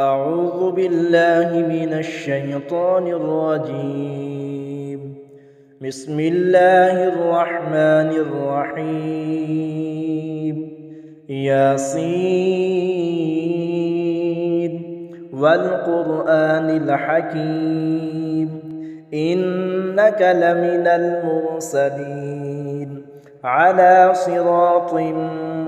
أعوذ بالله من الشيطان الرجيم. بسم الله الرحمن الرحيم. ياسين والقرآن الحكيم إنك لمن المرسلين على صراط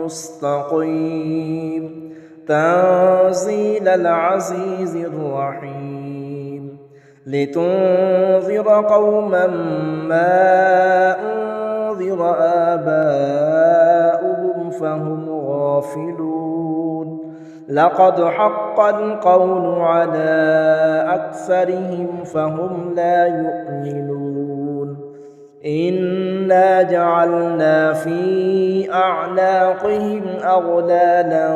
مستقيم تنزيل العزيز الرحيم لتنذر قوما ما أنذر آباؤهم فهم غافلون لقد حق القول على أكثرهم فهم لا يؤمنون إنا جعلنا في أعناقهم أغلالا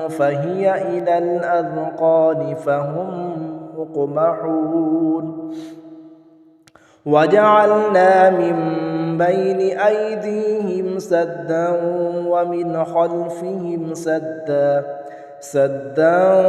فهي إلى الأذقان فهم مقمحون وجعلنا من بين أيديهم سدا ومن خلفهم سدا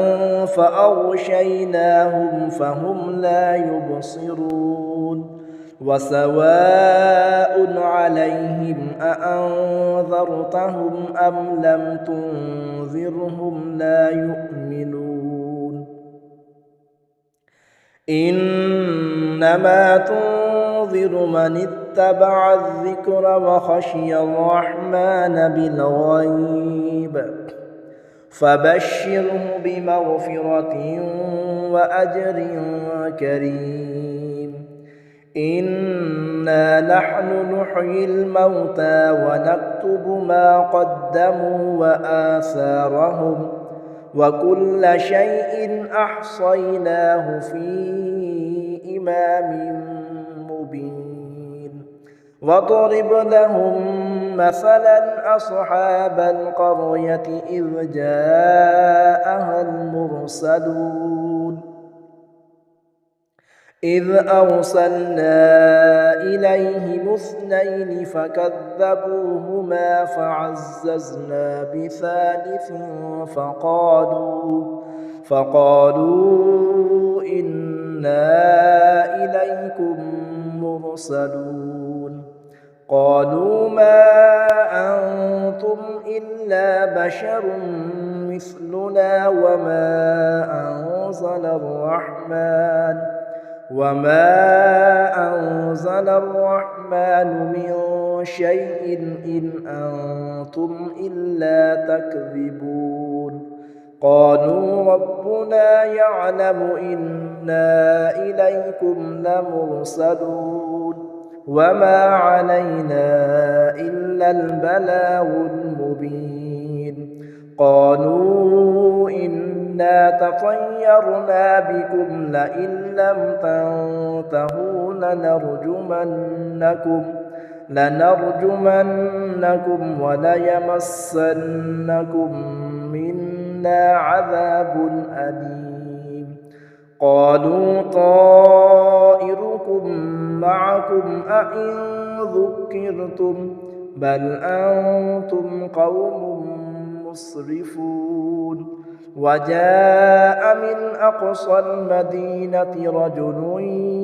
فأغشيناهم فهم لا يبصرون وسواء عليهم أأنذرتهم أم لم تنذرهم لا يؤمنون إنما تنذر من اتبع الذكر وخشي الرحمن بالغيب فبشره بمغفرة وأجر كريم إنا نحن نحيي الموتى ونكتب ما قدموا وآثارهم وكل شيء أحصيناه في إمام مبين واضرب لهم مثلا أصحاب القرية إذ جاءها المرسلون إذ أرسلنا إليهم اثنين فكذبوهما فعززنا بثالث فقالوا إنا إليكم مرسلون قالوا ما أنتم إلا بشر مثلنا وما أنزل الرحمن من شيء إن أنتم إلا تكذبون قالوا ربنا يعلم إنا إليكم لمرسلون وما علينا إلا البلاغ المبين قالوا إنا تطيرنا بكم لئن لم تنتهوا لنرجمنكم وليمسنكم منا عذاب أليم قالوا طائركم معكم أئن ذكرتم بل أنتم قوم مسرفون وجاء من أقصى المدينة رجل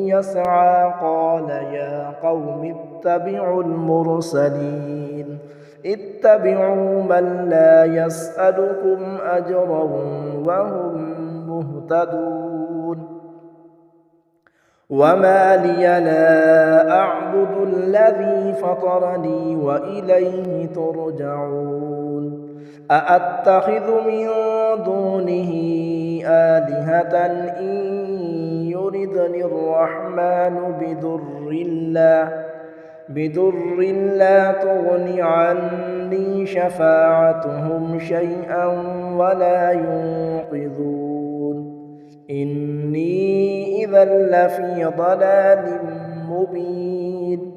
يسعى قال يا قوم اتبعوا المرسلين اتبعوا من لا يسألكم أجرا وهم مهتدون وما لي لا أعبد الذي فطرني وإليه ترجعون أأتخذ من دونه آلهة إن يردني الرحمن بضر لا تغن عني شفاعتهم شيئا ولا ينقذون إني إذا لفي ضلال مبين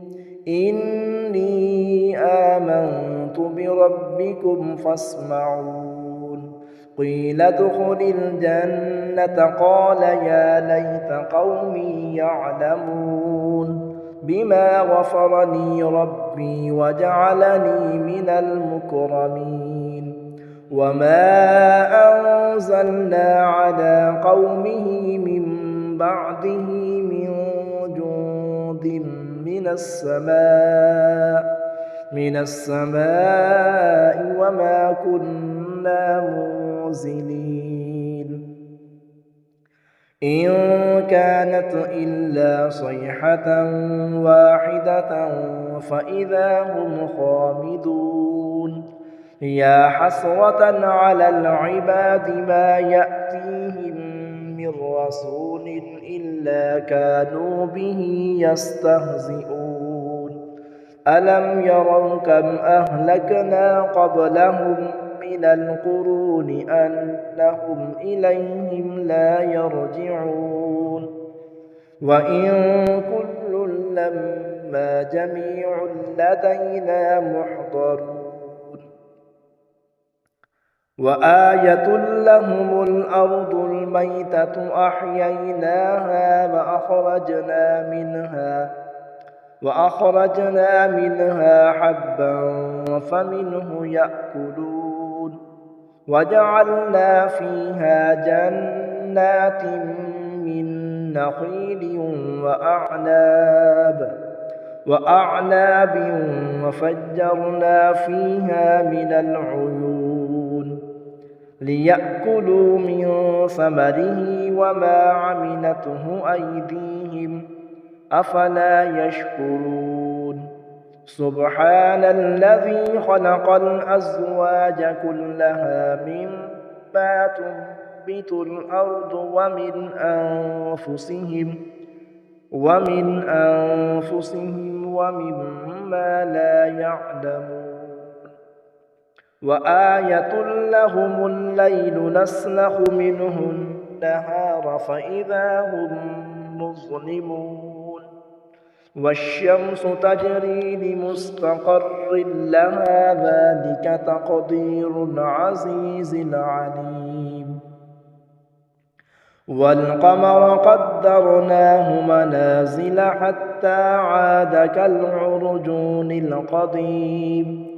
إني آمنت بربكم فاسمعون قيل ادخل الجنة قال يا ليت قومي يعلمون بما غفر لي ربي وجعلني من المكرمين وما أنزلنا على قومه من بعده من جند من السماء وما كنا منزلين إن كانت إلا صيحة واحدة فإذا هم خامدون يا حسرة على العباد ما يأتيهم من رسول إلا كانوا به يستهزئون ألم يروا كم أهلكنا قبلهم من القرون أنهم إليهم لا يرجعون وإن كل لما جميع لدينا محضرون وآية لهم الأرض الميتة أحييناها وأخرجنا منها حبا فمنه يأكلون وجعلنا فيها جنات من نخيل وأعناب وفجرنا فيها من العيون ليأكلوا من ثمره وما عملته أيديهم أفلا يشكرون سبحان الذي خلق الأزواج كلها مما تنبت الأرض ومن أنفسهم ومما لا يعلمون وآية لهم الليل نسلخ منه النهار فإذا هم مظلمون والشمس تجري لمستقر لها ذلك تقدير العزيز العليم والقمر قدرناه منازل حتى عاد كالعرجون القديم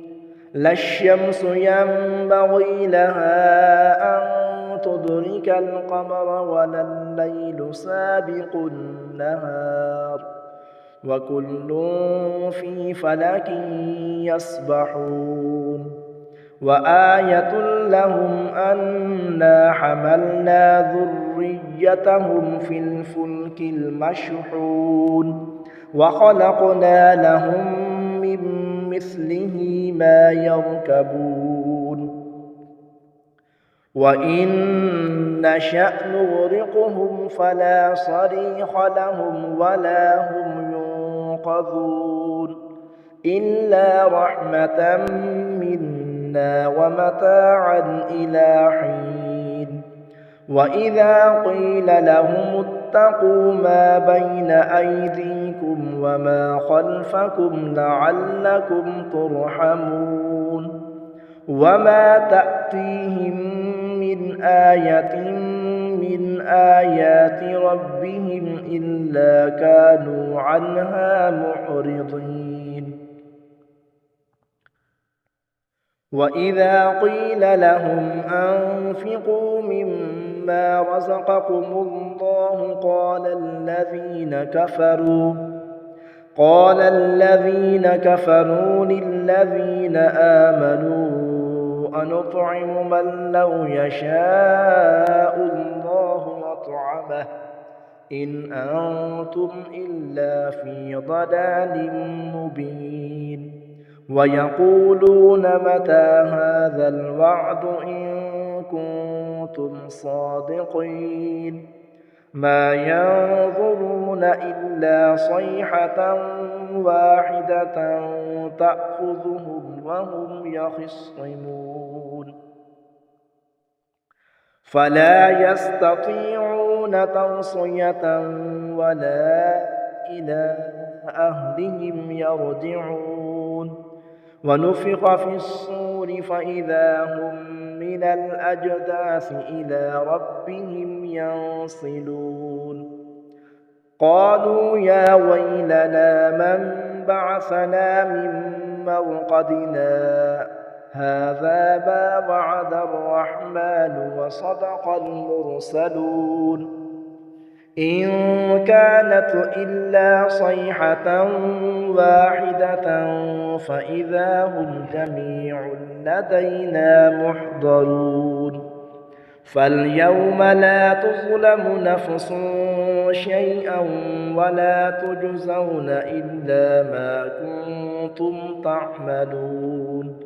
لا الشمس ينبغي لها أن تدرك القمر ولا الليل سابق النهار وكل في فلك يسبحون وآية لهم أنا حملنا ذريتهم في الفلك المشحون وخلقنا لهم من مثله ما يركبون وإن نشأ نغرقهم فلا صريخ لهم ولا هم ينقذون إلا رحمة منا ومتاعا إلى حين وإذا قيل لهم اتقوا ما بين أيديكم وما خلفكم لعلكم ترحمون وما تأتيهم من آية من آيات ربهم إلا كانوا عنها معرضين وإذا قيل لهم أنفقوا مما رزقكم الله قال الذين كفروا للذين آمنوا أنطعم من لو يشاء الله أطعمه إن أنتم إلا في ضلال مبين ويقولون متى هذا الوعد إن كنتم صادقين ما ينظرون إلا صيحة واحدة تأخذهم وهم يخصمون فلا يستطيعون توصية ولا إلى أهلهم يرجعون ونفخ في الصور فإذا هم من الأجداث إلى ربهم ينصلون قالوا يا ويلنا من بعثنا من مرقدنا هذا ما وعد الرحمن وصدق المرسلون إن كانت إلا صيحة واحدة فإذا هم جميع لدينا محضرون فاليوم لا تظلم نفس شيئا ولا تجزون إلا ما كنتم تعملون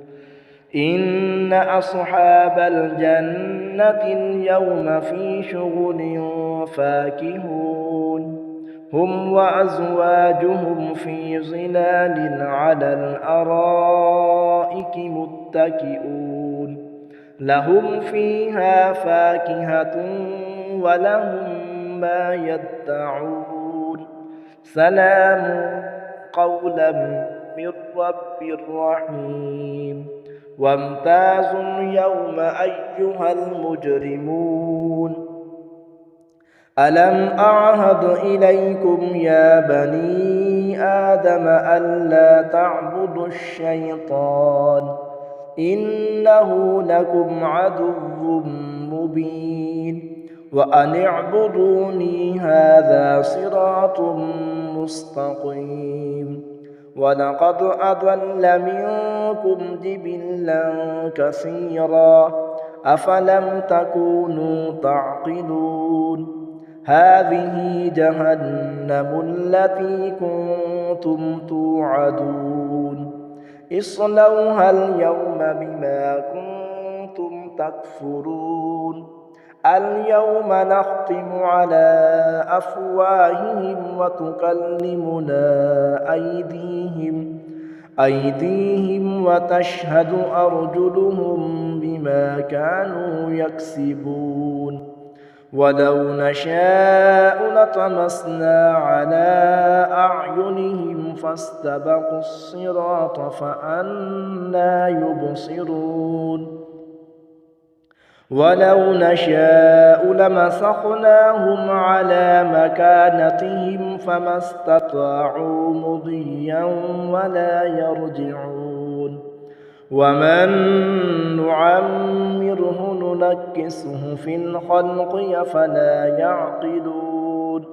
إن أصحاب الجنة اليوم في شغل فاكهون هم وأزواجهم في ظلال على الأرائك متكئون لهم فيها فاكهة ولهم ما يدعون سلام قولا من رب رحيم وامتازوا اليوم أيها المجرمون ألم أعهد إليكم يا بني آدم ألا تعبدوا الشيطان إنه لكم عدو مبين وأن اعبدوني هذا صراط مستقيم ولقد أضل منكم جبلا كثيرا أفلم تكونوا تعقلون هذه جهنم التي كنتم توعدون اصلوها اليوم بما كنتم تكفرون اليوم نختم على أفواههم وتكلمنا أيديهم وتشهد أرجلهم بما كانوا يكسبون ولو نشاء لطمسنا على أعينهم فاستبقوا الصراط فأنى يبصرون ولو نشاء لمسخناهم على مكانتهم فما استطاعوا مضيا ولا يرجعون ومن نعمره ننكسه في الخلق أفلا يعقلون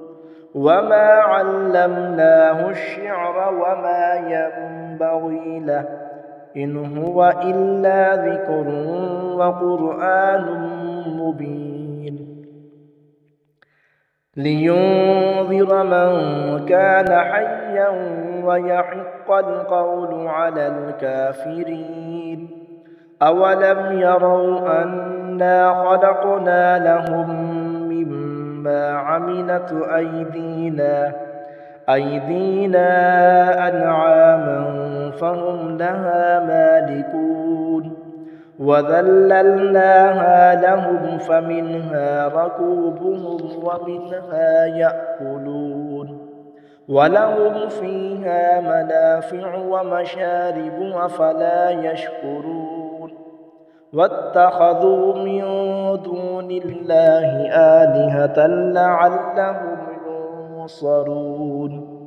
وما علمناه الشعر وما ينبغي له إن هو إلا ذكر وقرآن مبين لينذر من كان حيا ويحق القول على الكافرين أولم يروا أنا خلقنا لهم مما عملت أيدينا أنعاما فهم لها مالكون وذللناها لهم فمنها ركوبهم ومنها يأكلون ولهم فيها منافع ومشارب أفلا يشكرون واتخذوا من دون الله آلهة لعلهم ينصرون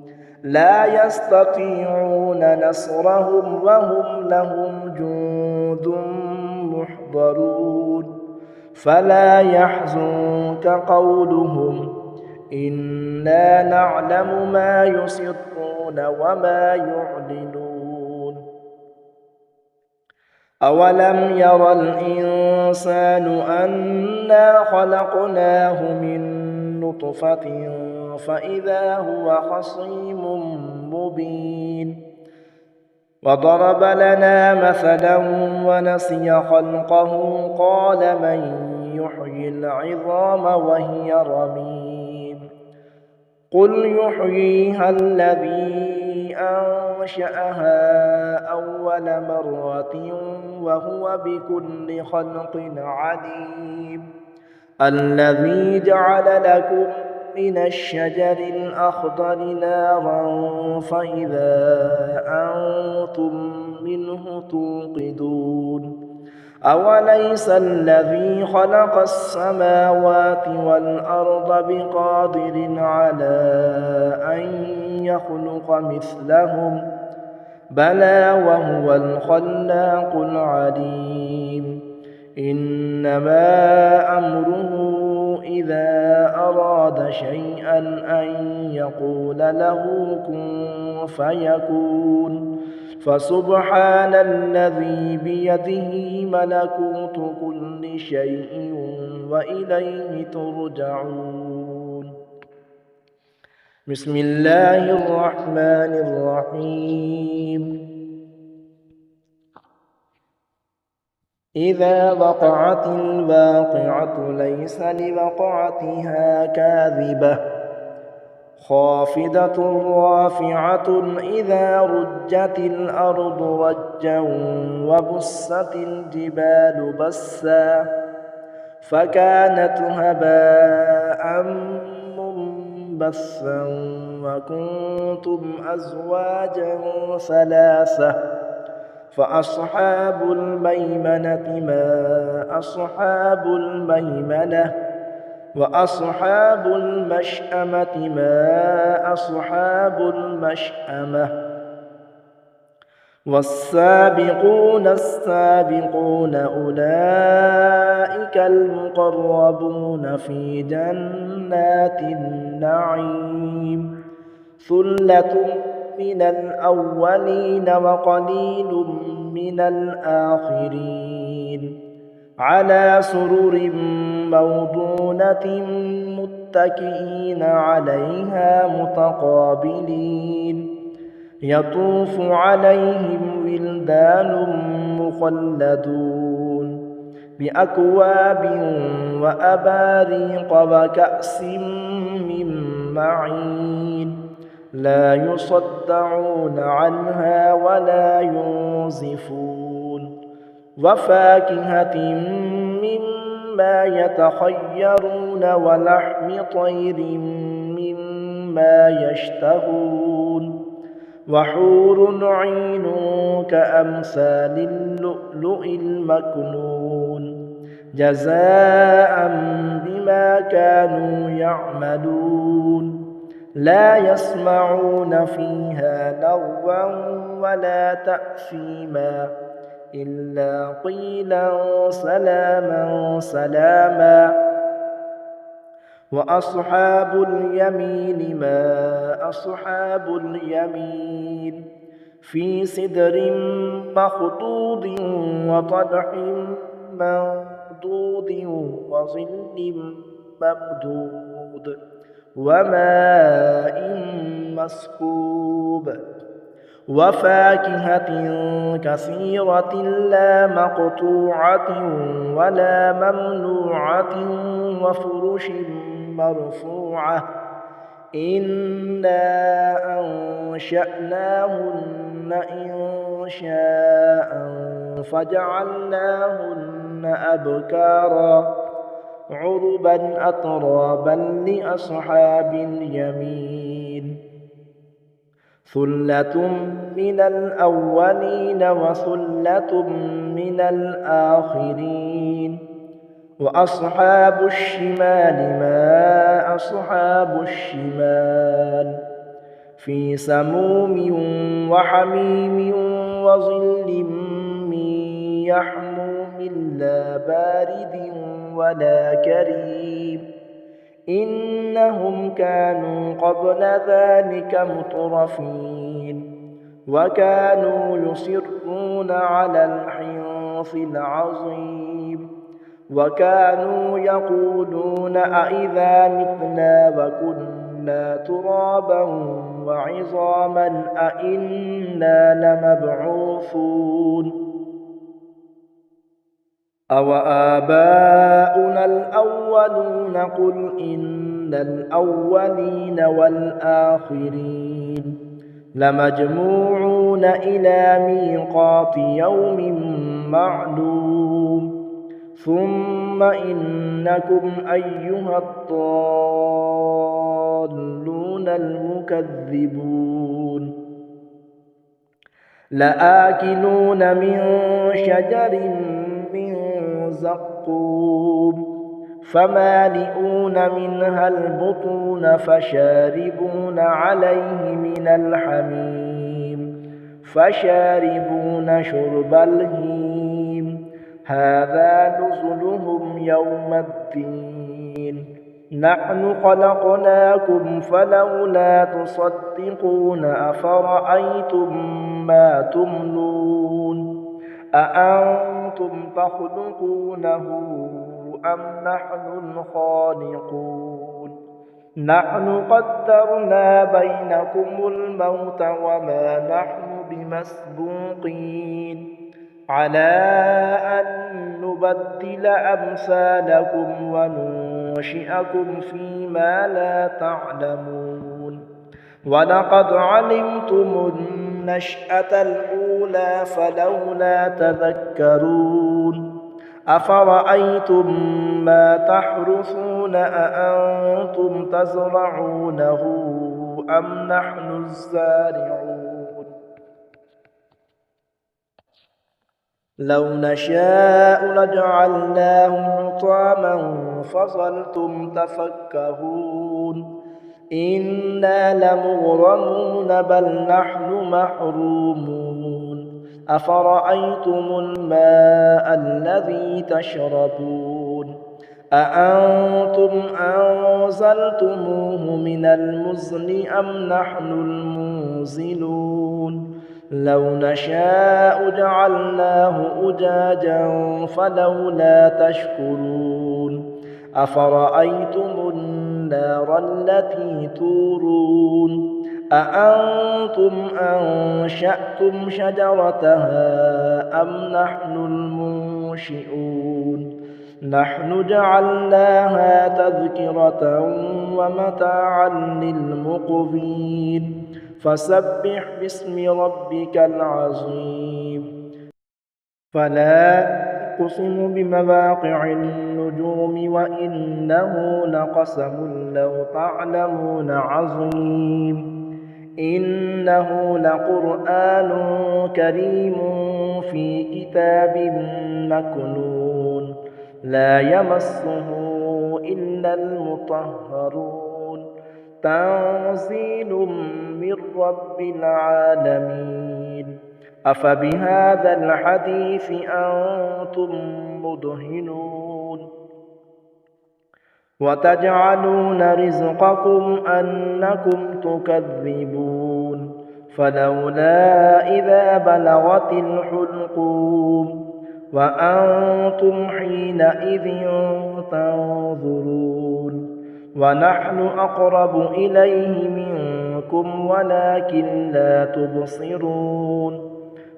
لا يستطيعون نصرهم وهم لهم جند محضرون فلا يحزنك قولهم إنا نعلم ما يسرون وما يعلنون أولم ير الإنسان أنا خلقناه من نطفة فإذا هو خصيم مبين وضرب لنا مثلا ونسي خلقه قال من يحيي العظام وهي رميم قل يحييها الذي أنشأها أول مرة وهو بكل خلق عليم الذي جعل لكم من الشجر الأخضر نارا فإذا أنتم منه توقدون أوليس الذي خلق السماوات والأرض بقادر على أن يخلق مثلهم بلى وهو الخلاق العليم إنما أمره إذا أراد شيئا أن يقول له كن فيكون فسبحان الذي بيده ملكوت كل شيء وإليه ترجعون بسم الله الرحمن الرحيم إذا وقعت الواقعة ليس لوقعتها كاذبة خافضة رافعة إذا رجت الأرض رجا وبست الجبال بسا فكانت هباء منبثا وكنتم أزواجا ثلاثة فأصحاب الميمنة ما أصحاب الميمنة وأصحاب المشأمة ما أصحاب المشأمة والسابقون السابقون أولئك المقربون في جنات النعيم ثلة من الأولين وقليل من الآخرين على سرر موضونة متكئين عليها متقابلين يطوف عليهم ولدان مخلدون بأكواب وأباريق وكأس من معين لا يصدعون عنها ولا ينزفون وفاكهة مما يتخيرون ولحم طير مما يشتهون وحور عين كأمثال اللؤلؤ المكنون جزاء بما كانوا يعملون لا يسمعون فيها لغوا ولا تأثيما إلا قيلا سلاما سلاما وأصحاب اليمين ما أصحاب اليمين في سدر مخضود وطلح منضود وظل ممدود وماء مسكوب وفاكهة كثيرة لا مقطوعة ولا ممنوعة وفرش مرفوعة إنا أنشأناهن إنشاء فجعلناهن أبكارا عربا أترابا لأصحاب اليمين ثلة من الأولين وثلة من الآخرين وأصحاب الشمال ما أصحاب الشمال في سموم وحميم وظل من يحموم لا بارد ولا كريم إنهم كانوا قبل ذلك مترفين وكانوا يصرون على الحنث العظيم وكانوا يقولون أإذا متنا وكنا ترابا وعظاما أإنا لمبعوثون أوآباؤنا الأولون قل إن الأولين والآخرين لمجموعون إلى ميقات يوم معلوم ثم إنكم أيها الضالون المكذبون لآكلون من شجر من زقوم فمالئون منها البطون فشاربون عليه من الحميم فشاربون شرب الهيم هذا نزلهم يوم الدين نحن خلقناكم فلولا تصدقون أفرأيتم ما تمنون أأنتم تخلقونه أم نحن الخالقون نحن قدرنا بينكم الموت وما نحن بمسبوقين على أن نبدل أمثالكم وننشئكم فيما لا تعلمون ولقد علمتم النشأة الأولى فلولا تذكرون أفرأيتم ما تحرثون أأنتم تزرعونه أم نحن الزارعون لو نشاء لجعلناه حطاما فظلتم تفكهون إنا لمغرمون بل نحن محرومون أفرأيتم الماء الذي تشربون أأنتم أنزلتموه من المزن أم نحن المنزلون لو نشاء جعلناه أجاجا فلولا تشكرون أفرأيتم النار التي تورون أأنتم أنشأتم شجرتها أم نحن المنشئون نحن جعلناها تذكرة ومتاعا للمقوين فسبح باسم ربك العظيم فلا أقسم بمواقع النجوم وإنه لقسم لو تعلمون عظيم إنه لقرآن كريم في كتاب مكنون لا يمسه إلا المطهرون تنزيل من رب العالمين أفبهذا الحديث أنتم مدهنون وتجعلون رزقكم أنكم تكذبون فلولا إذا بلغت الحلقوم وأنتم حينئذ تنظرون ونحن أقرب إليه منكم ولكن لا تبصرون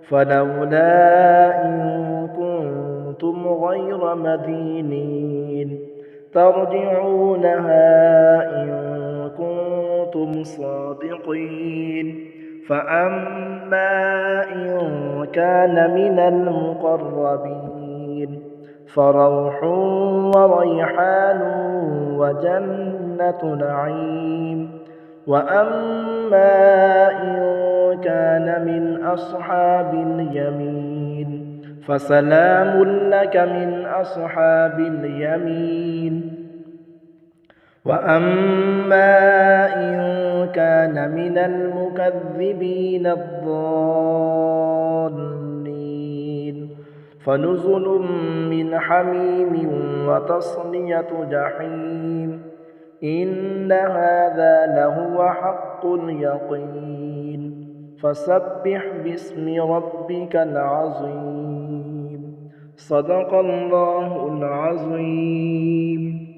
فلولا إن كنتم غير مدينين ترجعونها إن كنتم صادقين فأما إن كان من المقربين فروح وريحان وجنة نعيم وأما إن كان من أصحاب اليمين فسلام لك من أصحاب اليمين وأما إن كان من المكذبين الضالين فنزل من حميم وتصلية جحيم إن هذا لهو حق اليقين فسبح باسم ربك العظيم صدق الله العظيم.